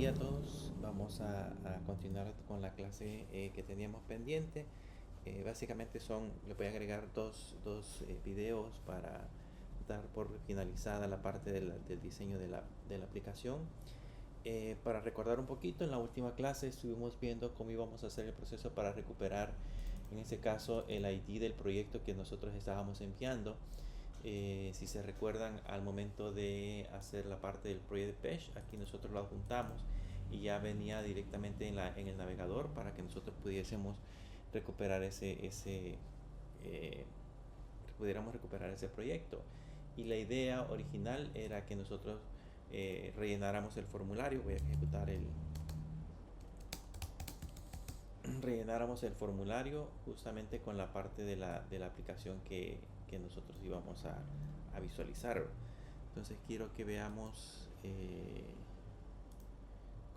día a todos. Vamos a continuar con la clase que teníamos pendiente. Básicamente les voy a agregar dos videos para dar por finalizada la parte del diseño de la aplicación. Para recordar un poquito, en la última clase estuvimos viendo cómo íbamos a hacer el proceso para recuperar, en este caso, el ID del proyecto que nosotros estábamos enviando. Si se recuerdan, al momento de hacer la parte del Project Page, aquí nosotros lo adjuntamos y ya venía directamente en el navegador para que nosotros pudiésemos recuperar pudiéramos recuperar ese proyecto. Y la idea original era que nosotros rellenáramos el formulario. Voy a ejecutar rellenáramos el formulario justamente con la parte de la aplicación que nosotros íbamos a visualizar. Entonces quiero que veamos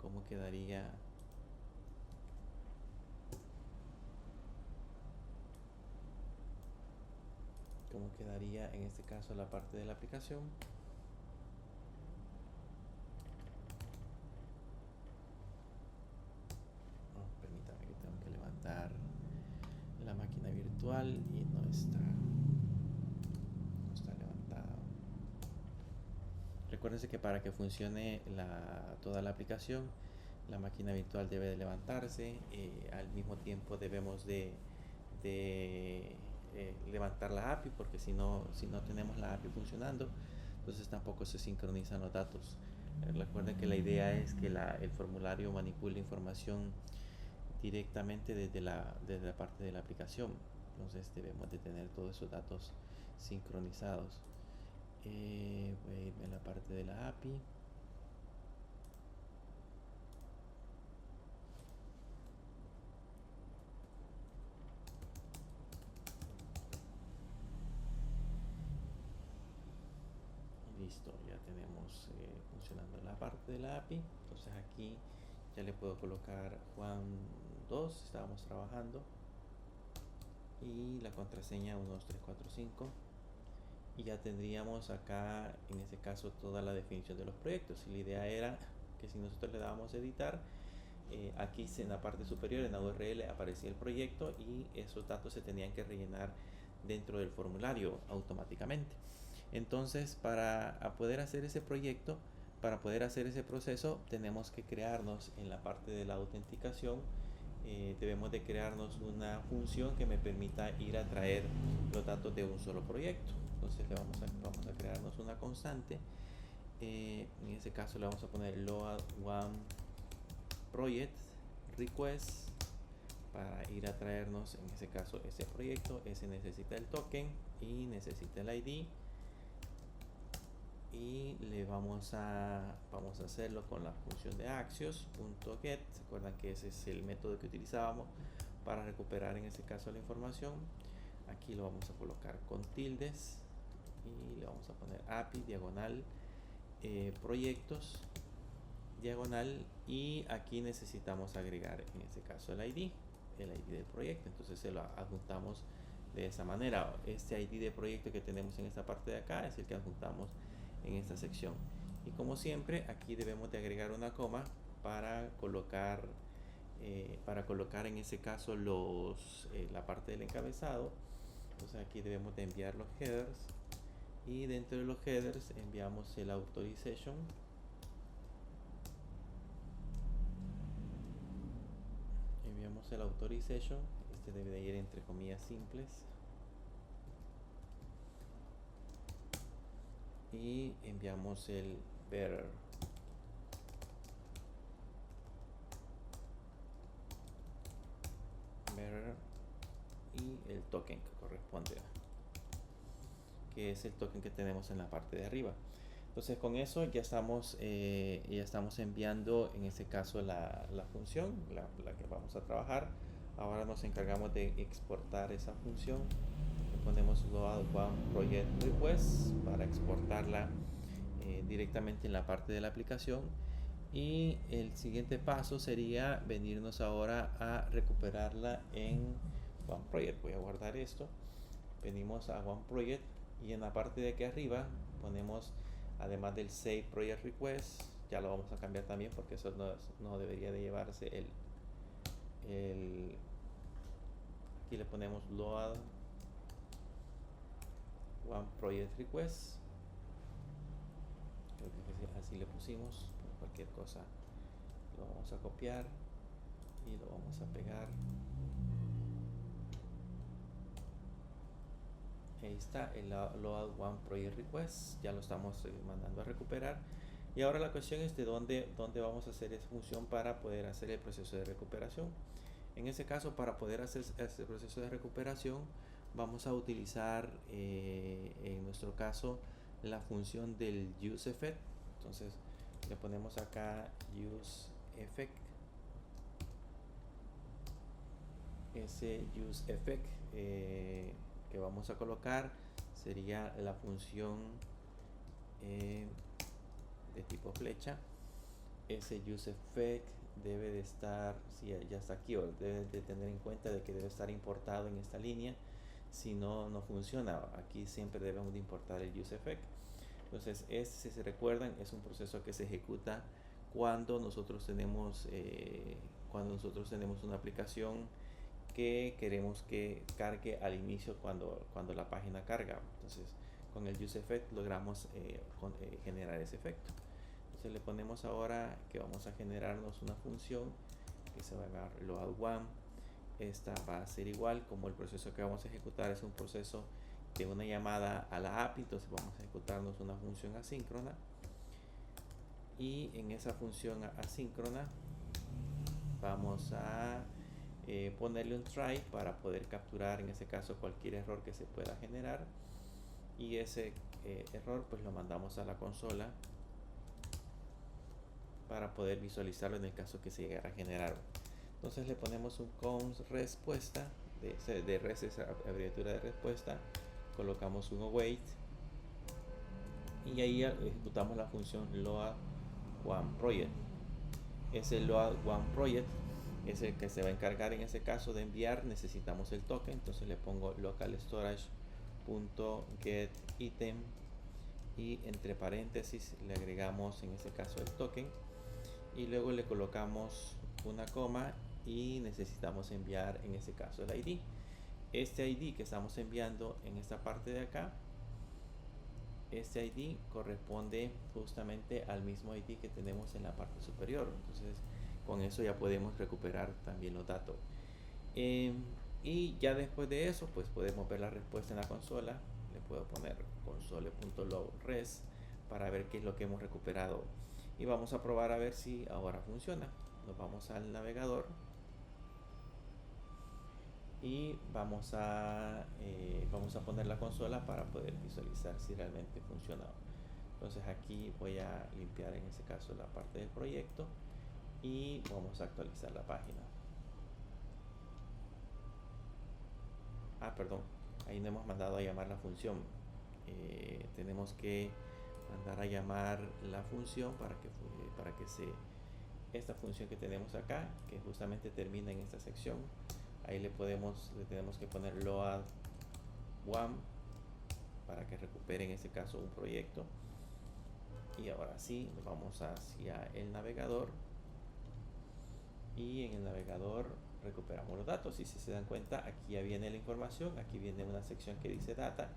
cómo quedaría en este caso la parte de la aplicación. Permítame que tengo que levantar la máquina virtual y no está levantada. Recuérdense que para que funcione toda la aplicación, la máquina virtual debe de levantarse. Al mismo tiempo debemos de levantar la API, porque si no tenemos la API funcionando, entonces tampoco se sincronizan los datos. Recuerden que la idea es que el formulario manipule información directamente desde la parte de la aplicación. Entonces debemos de tener todos esos datos sincronizados. Voy a irme a la parte de la API. Listo, ya tenemos funcionando la parte de la API. Entonces aquí ya le puedo colocar Juan 2, estábamos trabajando, y la contraseña 12345, y ya tendríamos acá en este caso toda la definición de los proyectos. Y la idea era que si nosotros le dábamos editar, aquí en la parte superior en la URL aparecía el proyecto y esos datos se tenían que rellenar dentro del formulario automáticamente. Entonces, para poder hacer ese proyecto, para poder hacer ese proceso, tenemos que crearnos en la parte de la autenticación, debemos de crearnos una función que me permita ir a traer los datos de un solo proyecto. Entonces vamos a crearnos una constante. En ese caso le vamos a poner load one project request para ir a traernos en ese caso ese proyecto. Ese necesita el token y necesita el ID, y le vamos a hacerlo con la función de axios.get. se acuerdan que ese es el método que utilizábamos para recuperar en ese caso la información. Aquí lo vamos a colocar con tildes y le vamos a poner API diagonal proyectos diagonal, y aquí necesitamos agregar en este caso el ID del proyecto. Entonces se lo adjuntamos de esa manera. Este ID de proyecto que tenemos en esta parte de acá es el que adjuntamos en esta sección. Y como siempre, aquí debemos de agregar una coma para colocar en ese caso la parte del encabezado. Entonces aquí debemos de enviar los headers, y dentro de los headers enviamos el authorization. Este debe de ir entre comillas simples, y enviamos el bearer y el token que corresponde, que es el token que tenemos en la parte de arriba. Entonces con eso ya estamos enviando en este caso la función, la que vamos a trabajar. Ahora nos encargamos de exportar esa función. Le ponemos load one project request para exportarla directamente en la parte de la aplicación. Y el siguiente paso sería venirnos ahora a recuperarla en One Project. Voy a guardar esto. Venimos a One Project y en la parte de aquí arriba ponemos, además del Save Project Request, ya lo vamos a cambiar también, porque eso no debería de llevarse aquí le ponemos load one project request, creo que así le pusimos. Por cualquier cosa lo vamos a copiar y lo vamos a pegar. Ahí está el load one project request, ya lo estamos mandando a recuperar. Y ahora la cuestión es de dónde vamos a hacer esa función para poder hacer el proceso de recuperación. En ese caso, para poder hacer este proceso de recuperación, vamos a utilizar en nuestro caso la función del useEffect. Entonces le ponemos acá useEffect. Ese useEffect que vamos a colocar sería la función de tipo flecha. Ese useEffect debe de estar, si ya está aquí, o debe de tener en cuenta de que debe estar importado en esta línea, si no, no funciona. Aquí siempre debemos de importar el useEffect. Entonces, si se recuerdan, es un proceso que se ejecuta cuando nosotros tenemos una aplicación que queremos que cargue al inicio cuando la página carga. Entonces, con el useEffect logramos generar ese efecto. Entonces le ponemos ahora que vamos a generarnos una función que se va a llamar load1. Esta va a ser igual, como el proceso que vamos a ejecutar es un proceso de una llamada a la API, entonces vamos a ejecutarnos una función asíncrona, y en esa función asíncrona vamos a ponerle un try para poder capturar en ese caso cualquier error que se pueda generar, y ese error pues lo mandamos a la consola para poder visualizarlo en el caso que se llegara a generar. Entonces le ponemos un const respuesta, de res es abreviatura de respuesta, colocamos un await y ahí ejecutamos la función load one project. Ese load one project es el que se va a encargar en ese caso de enviar. Necesitamos el token, entonces le pongo local storage.get item y entre paréntesis le agregamos en ese caso el token, y luego le colocamos una coma y necesitamos enviar en ese caso el ID. Este ID que estamos enviando en esta parte de acá, este ID corresponde justamente al mismo ID que tenemos en la parte superior. Entonces con eso ya podemos recuperar también los datos. Y ya después de eso pues podemos ver la respuesta en la consola. Le puedo poner console.logRes para ver qué es lo que hemos recuperado, y vamos a probar a ver si ahora funciona. Nos vamos al navegador y vamos a poner la consola para poder visualizar si realmente funciona. Entonces aquí voy a limpiar en ese caso la parte del proyecto y vamos a actualizar la página. Perdón, ahí no hemos mandado a llamar la función. Tenemos que mandar a llamar la función para que esta función que tenemos acá, que justamente termina en esta sección, ahí le tenemos que poner load one para que recupere en este caso un proyecto. Y ahora sí, nos vamos hacia el navegador, y en el navegador recuperamos los datos. Y si se dan cuenta, aquí ya viene la información, aquí viene una sección que dice data,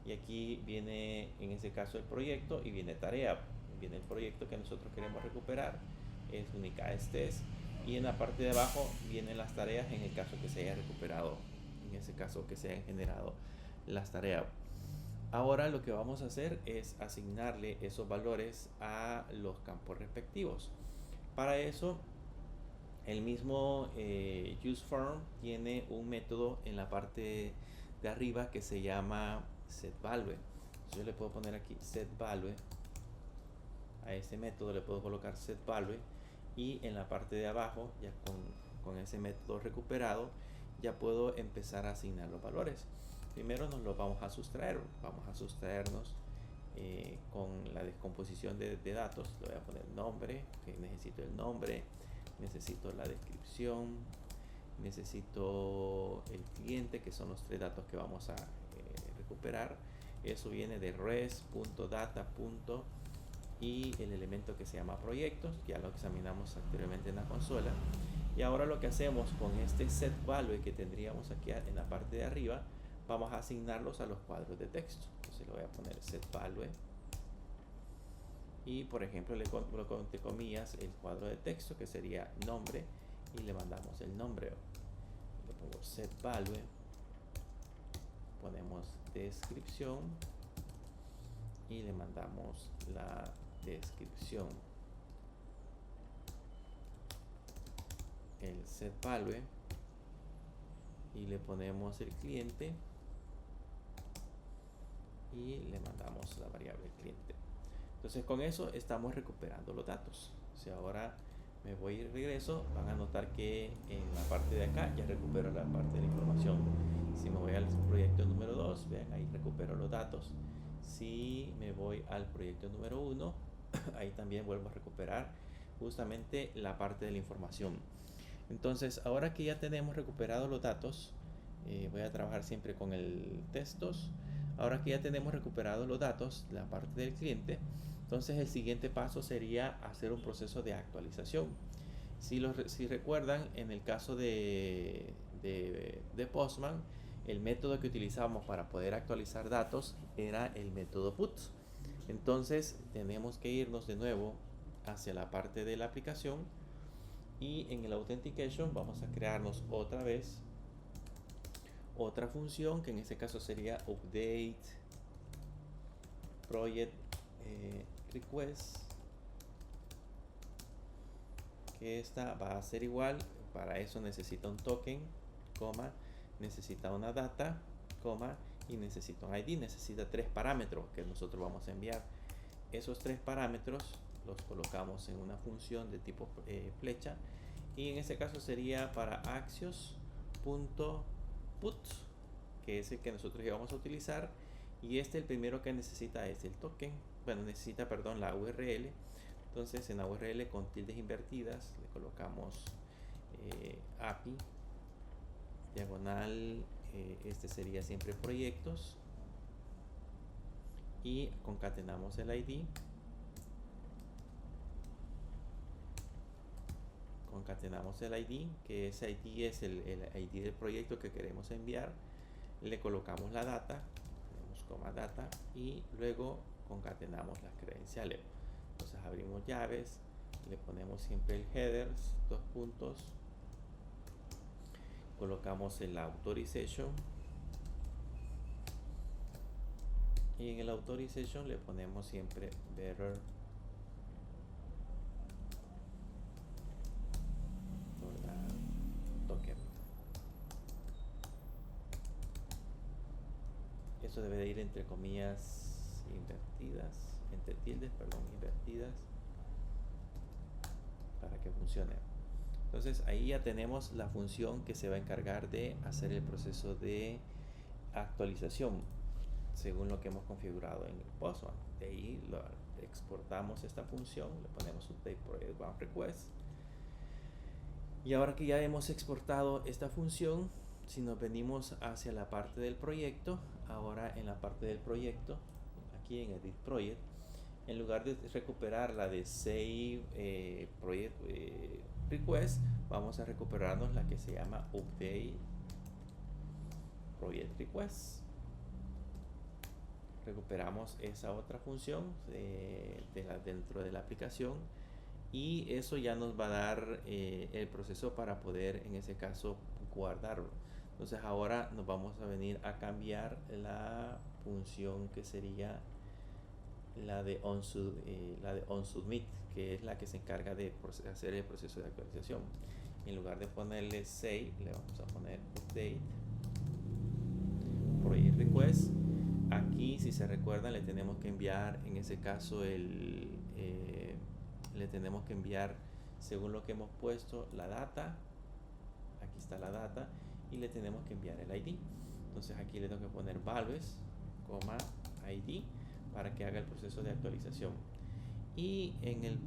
y aquí viene en ese caso el proyecto, y viene tarea, viene el proyecto que nosotros queremos recuperar, es Unicast Test, y en la parte de abajo vienen las tareas en el caso que se haya recuperado, en ese caso que se hayan generado las tareas. Ahora lo que vamos a hacer es asignarle esos valores a los campos respectivos. Para eso el mismo useForm tiene un método en la parte de arriba que se llama setValue. Yo le puedo poner aquí setValue, a ese método le puedo colocar setValue, y en la parte de abajo ya con ese método recuperado ya puedo empezar a asignar los valores. Primero nos los vamos a sustraer, vamos a sustraernos con la descomposición de datos. Le voy a poner nombre, que necesito el nombre, necesito la descripción, necesito el cliente, que son los 3 datos que vamos a recuperar. Eso viene de res.data.client. y el elemento que se llama proyectos, ya lo examinamos anteriormente en la consola. Y ahora lo que hacemos con este set value que tendríamos aquí en la parte de arriba, vamos a asignarlos a los cuadros de texto. Entonces le voy a poner set value y por ejemplo le coloco entre comillas el cuadro de texto que sería nombre y le mandamos el nombre. Le pongo set value, ponemos descripción y le mandamos la descripción. El set value y le ponemos el cliente y le mandamos la variable cliente. Entonces con eso estamos recuperando los datos. Si ahora me voy y regreso, van a notar que en la parte de acá ya recupero la parte de la información. Si me voy al proyecto número 2, vean ahí recupero los datos. Si me voy al proyecto número 1, ahí también vuelvo a recuperar justamente la parte de la información. Entonces ahora que ya tenemos recuperados los datos, voy a trabajar siempre con el textos. Ahora que ya tenemos recuperados los datos, la parte del cliente, entonces el siguiente paso sería hacer un proceso de actualización. Si recuerdan, en el caso de Postman, el método que utilizábamos para poder actualizar datos era el método put. Entonces tenemos que irnos de nuevo hacia la parte de la aplicación y en el authentication vamos a crearnos otra vez otra función que en este caso sería update project request, que esta va a ser igual. Para eso necesita un token, coma, necesita una data, coma, y necesita un ID. Necesita 3 parámetros que nosotros vamos a enviar. Esos 3 parámetros los colocamos en una función de tipo flecha, y en este caso sería para axios.put, que es el que nosotros íbamos a utilizar, y el primero que necesita es el token, necesita, perdón, la URL. Entonces en la URL con tildes invertidas le colocamos API diagonal, este sería siempre proyectos, y concatenamos el ID, que ese ID es el ID del proyecto que queremos enviar. Le colocamos la data, ponemos coma data, y luego concatenamos las credenciales. Entonces abrimos llaves, le ponemos siempre el headers, 2 puntos, colocamos el authorization, y en el authorization le ponemos siempre better token. Eso debe de ir entre comillas invertidas, entre tildes, perdón, invertidas, para que funcione. Entonces ahí ya tenemos la función que se va a encargar de hacer el proceso de actualización según lo que hemos configurado en el Postman. De ahí exportamos esta función, le ponemos update project one request. Y ahora que ya hemos exportado esta función, si nos venimos hacia la parte del proyecto, ahora en la parte del proyecto, aquí en Edit Project, en lugar de recuperar la de Save Project Request, vamos a recuperarnos la que se llama Update Project Request. Recuperamos esa otra función dentro de la aplicación, y eso ya nos va a dar el proceso para poder en ese caso guardarlo. Entonces ahora nos vamos a venir a cambiar la función que sería la de onSubmit, que es la que se encarga de hacer el proceso de actualización. En lugar de ponerle save, le vamos a poner update project request. Aquí, si se recuerdan, le tenemos que enviar, en ese caso, le tenemos que enviar, según lo que hemos puesto, la data. Aquí está la data, y le tenemos que enviar el ID. Entonces aquí le tengo que poner values, ID, para que haga el proceso de actualización. Y en el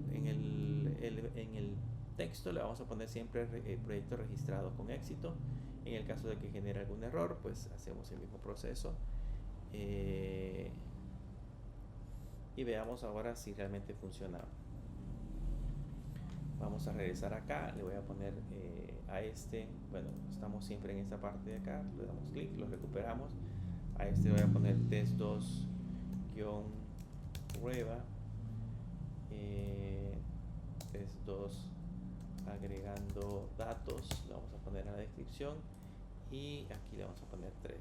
texto le vamos a poner siempre el proyecto registrado con éxito. En el caso de que genere algún error, pues hacemos el mismo proceso. y veamos ahora si realmente funciona. Vamos a regresar acá, le voy a poner a este, bueno, estamos siempre en esta parte de acá, le damos clic, lo recuperamos. A este le voy a poner test2-prueba, test2 agregando datos, le vamos a poner en la descripción y aquí le vamos a poner 3.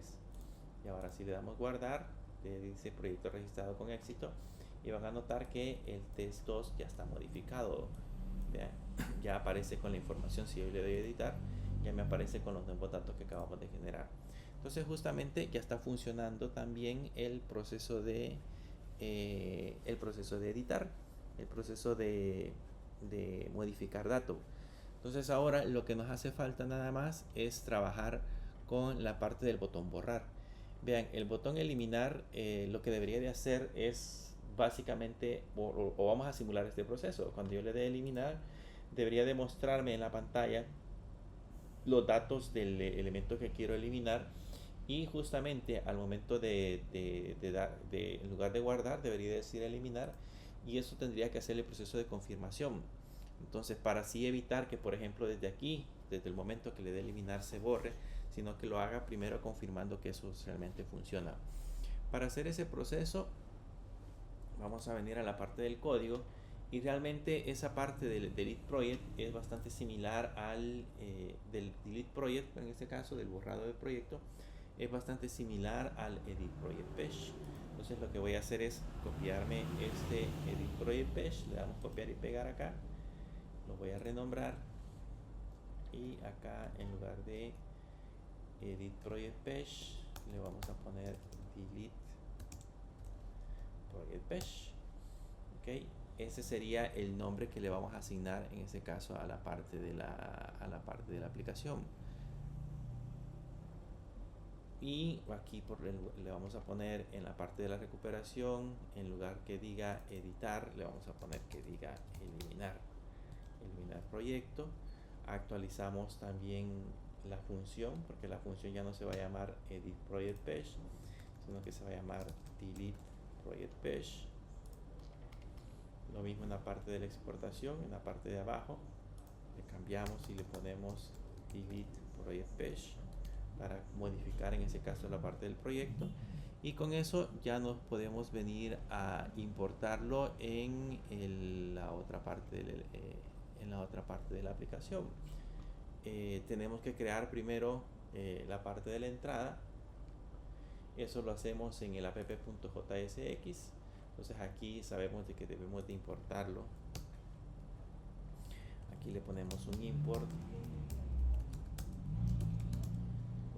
Y ahora si le damos guardar, dice proyecto registrado con éxito y van a notar que el test2 ya está modificado. Vean, ya aparece con la información. Si yo le doy a editar, ya me aparece con los nuevos datos que acabamos de generar. Entonces justamente ya está funcionando también el proceso de editar, el proceso de modificar datos. Entonces ahora lo que nos hace falta nada más es trabajar con la parte del botón borrar. Vean, el botón eliminar lo que debería de hacer es básicamente, o vamos a simular este proceso. Cuando yo le dé eliminar, debería de mostrarme en la pantalla los datos del elemento que quiero eliminar, y justamente al momento en lugar de guardar, debería decir eliminar, y eso tendría que hacer el proceso de confirmación. Entonces, para así evitar que, por ejemplo, desde aquí, desde el momento que le dé eliminar, se borre, sino que lo haga primero confirmando que eso realmente funciona. Para hacer ese proceso, vamos a venir a la parte del código, y realmente esa parte del delete project es bastante similar al del delete project, en este caso del borrado de proyecto, es bastante similar al edit project page. Entonces lo que voy a hacer es copiarme este edit project page, le damos copiar y pegar acá, lo voy a renombrar, y acá en lugar de edit project page le vamos a poner delete project page. Okay. Ese sería el nombre que le vamos a asignar en este caso a la parte de la aplicación. Y aquí le vamos a poner en la parte de la recuperación, en lugar que diga editar, le vamos a poner que diga eliminar proyecto. Actualizamos también la función, porque la función ya no se va a llamar edit project page, sino que se va a llamar delete project page. Lo mismo en la parte de la exportación, en la parte de abajo le cambiamos y le ponemos delete project page para modificar en ese caso la parte del proyecto, y con eso ya nos podemos venir a importarlo en la otra parte de la aplicación. Tenemos que crear primero la parte de la entrada. Eso lo hacemos en el app.jsx. Entonces aquí sabemos de que debemos de importarlo. Aquí le ponemos un import,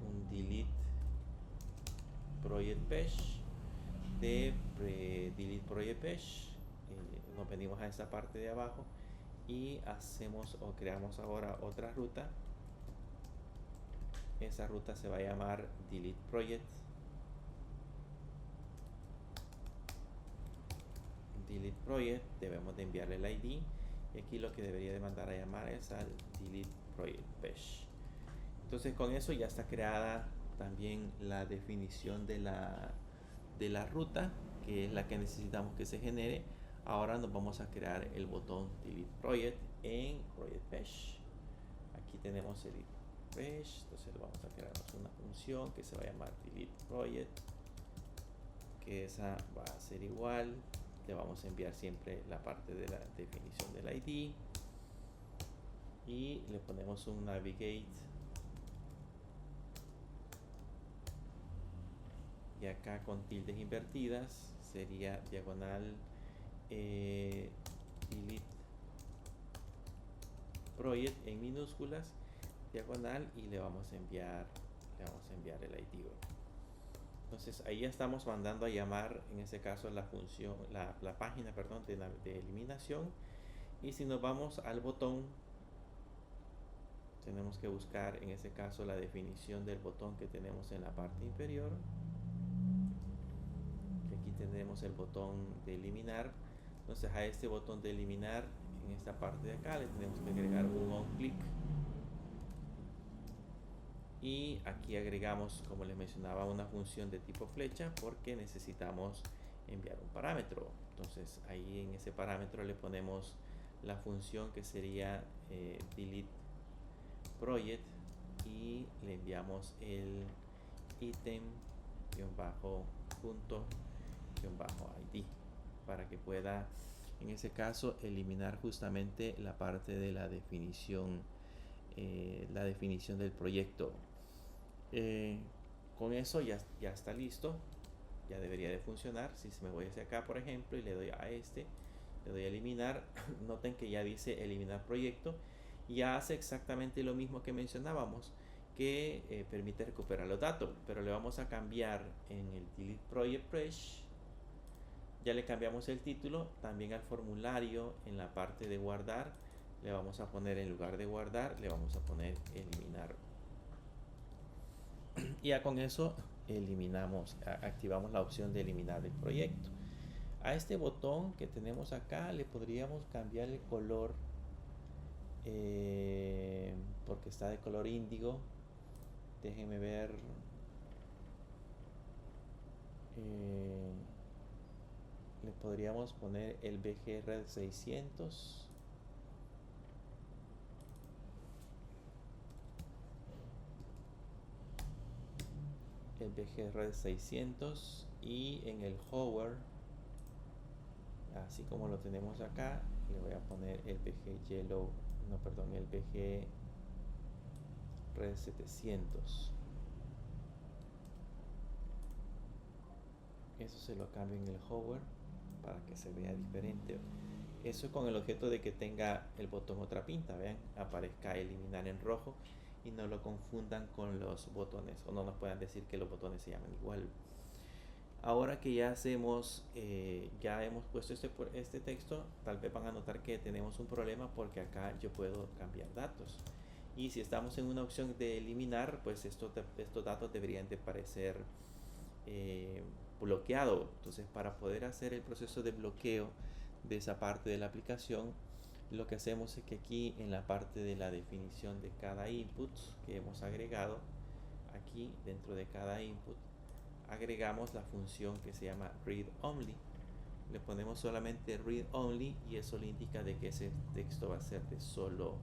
un delete project page de delete project page. Nos venimos a esta parte de abajo y hacemos o creamos ahora otra ruta. Esa ruta se va a llamar delete project. Delete project, debemos de enviarle el ID, y aquí lo que debería de mandar a llamar es al delete project page. Entonces con eso ya está creada también la definición de la ruta, que es la que necesitamos que se genere. Ahora nos vamos a crear el botón delete project en project page. Aquí tenemos el page, entonces le vamos a crear una función que se va a llamar delete project, que esa va a ser igual. Le vamos a enviar siempre la parte de la definición del ID, y le ponemos un navigate, y acá con tildes invertidas sería diagonal delete project en minúsculas, diagonal, y le vamos a enviar el ID. Entonces ahí ya estamos mandando a llamar en este caso la función, la página, perdón, de eliminación. Y si nos vamos al botón, tenemos que buscar en este caso la definición del botón que tenemos en la parte inferior. Aquí tenemos el botón de eliminar. Entonces a este botón de eliminar, en esta parte de acá, le tenemos que agregar un on click. Y aquí agregamos, como les mencionaba, una función de tipo flecha, porque necesitamos enviar un parámetro. Entonces ahí en ese parámetro le ponemos la función que sería delete project y le enviamos el ítem _id para que pueda en ese caso eliminar justamente la parte de la definición del proyecto. Con eso ya está listo, ya debería de funcionar. Si me voy hacia acá por ejemplo y le doy a le doy a eliminar, noten que ya dice eliminar proyecto y ya hace exactamente lo mismo que mencionábamos, que permite recuperar los datos, pero le vamos a cambiar en el delete project page. Ya le cambiamos el título, también al formulario en la parte de guardar le vamos a poner, en lugar de guardar, le vamos a poner eliminar. Y ya con eso activamos la opción de eliminar el proyecto. A este botón que tenemos acá le podríamos cambiar el color porque está de color índigo. Déjenme ver. Le podríamos poner el BG Red 600. El BG Red 600 y en el hover, así como lo tenemos acá, le voy a poner el BG Yellow, no perdón, el BG Red 700. Eso se lo cambio en el hover para que se vea diferente. Eso con el objeto de que tenga el botón otra pinta, vean, aparezca eliminar en rojo y no lo confundan con los botones o no nos puedan decir que los botones se llaman igual. Ahora que ya hemos puesto este texto, tal vez van a notar que tenemos un problema porque acá yo puedo cambiar datos. Y si estamos en una opción de eliminar, pues estos datos deberían de parecer bloqueado. Entonces, para poder hacer el proceso de bloqueo de esa parte de la aplicación, lo que hacemos es que aquí en la parte de la definición de cada input que hemos agregado, aquí dentro de cada input agregamos la función que se llama read only. Le ponemos solamente read only y eso le indica de que ese texto va a ser de solo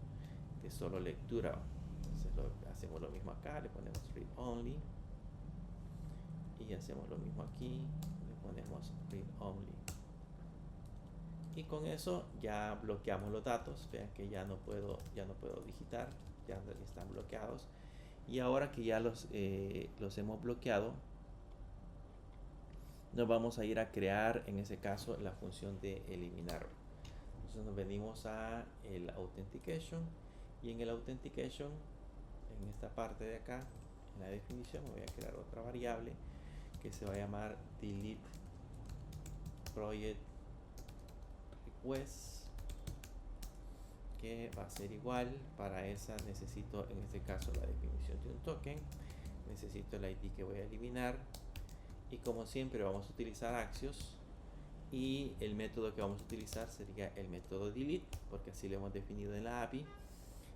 lectura. Entonces hacemos lo mismo acá, le ponemos read only y hacemos lo mismo aquí, le ponemos read only. Y con eso ya bloqueamos los datos. Vean que ya no puedo digitar, ya están bloqueados. Y ahora que ya los hemos bloqueado, nos vamos a ir a crear en ese caso la función de eliminar. Entonces nos venimos a el authentication y en el authentication, en esta parte de acá, en la definición, voy a crear otra variable que se va a llamar delete project request, que va a ser igual. Para esa necesito en este caso la definición de un token, necesito el ID que voy a eliminar y como siempre vamos a utilizar Axios y el método que vamos a utilizar sería el método delete porque así lo hemos definido en la API.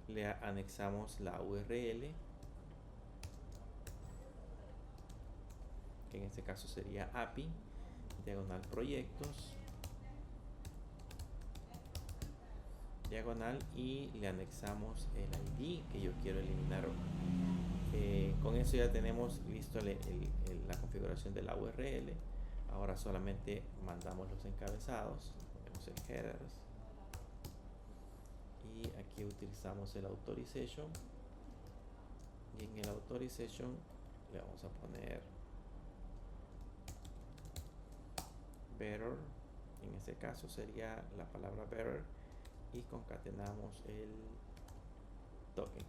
Le anexamos la URL, que en este caso sería API diagonal proyectos diagonal y le anexamos el ID que yo quiero eliminar. Con eso ya tenemos listo la configuración de la URL. Ahora solamente mandamos los encabezados, ponemos el headers y aquí utilizamos el authorization y en el authorization le vamos a poner better, en este caso sería la palabra better y concatenamos el token.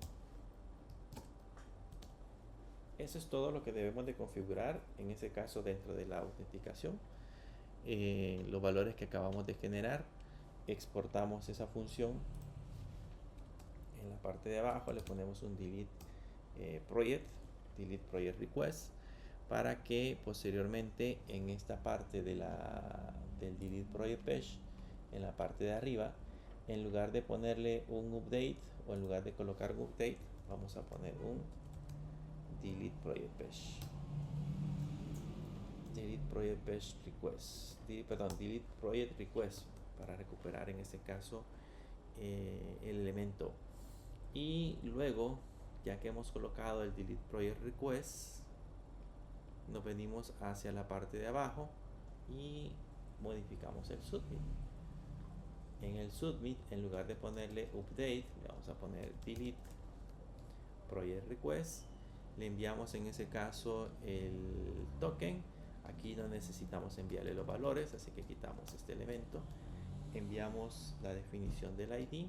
Eso es todo lo que debemos de configurar en ese caso dentro de la autenticación. Los valores que acabamos de generar, exportamos esa función. En la parte de abajo le ponemos un delete project request para que posteriormente en esta parte de del delete project page, en la parte de arriba, en lugar de ponerle un update o en lugar de colocar un update, vamos a poner un delete project page. delete project batch request, delete project request, para recuperar en este caso el elemento. Y luego, ya que hemos colocado el delete project request, nos venimos hacia la parte de abajo y modificamos el submit. En el submit, en lugar de ponerle update, le vamos a poner delete project request. Le enviamos en ese caso el token. Aquí no necesitamos enviarle los valores, así que quitamos este elemento. Enviamos la definición del ID.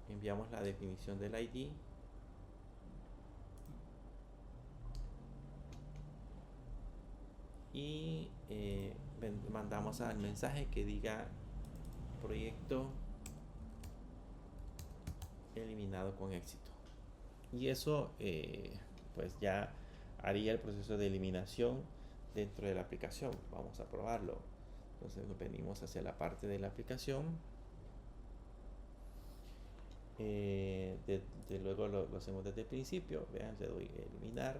Enviamos la definición del ID. Y mandamos al mensaje que diga proyecto eliminado con éxito. Y eso pues ya haría el proceso de eliminación dentro de la aplicación. Vamos a probarlo. Entonces nos venimos hacia la parte de la aplicación. Luego lo hacemos desde el principio. Vean, le doy eliminar.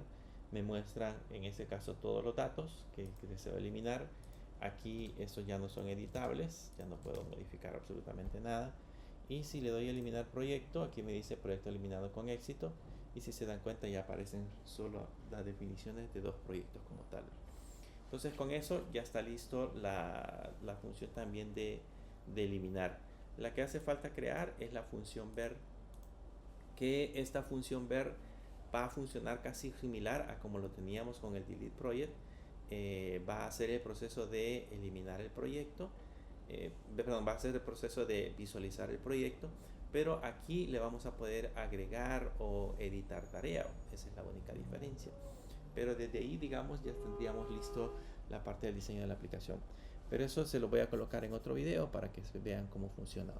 Me muestran en este caso todos los datos que deseo eliminar. Aquí estos ya no son editables, ya no puedo modificar absolutamente nada. Y si le doy eliminar proyecto, aquí me dice proyecto eliminado con éxito. Y si se dan cuenta, ya aparecen solo las definiciones de dos proyectos como tal. Entonces con eso ya está listo la función también de eliminar. La que hace falta crear es la función ver, que esta función ver va a funcionar casi similar a como lo teníamos con el delete project. Va a hacer el proceso de eliminar el proyecto, va a hacer el proceso de visualizar el proyecto, pero aquí le vamos a poder agregar o editar tarea. Esa es la única diferencia. Pero desde ahí, digamos, ya tendríamos listo la parte del diseño de la aplicación. Pero eso se lo voy a colocar en otro video para que vean cómo funciona.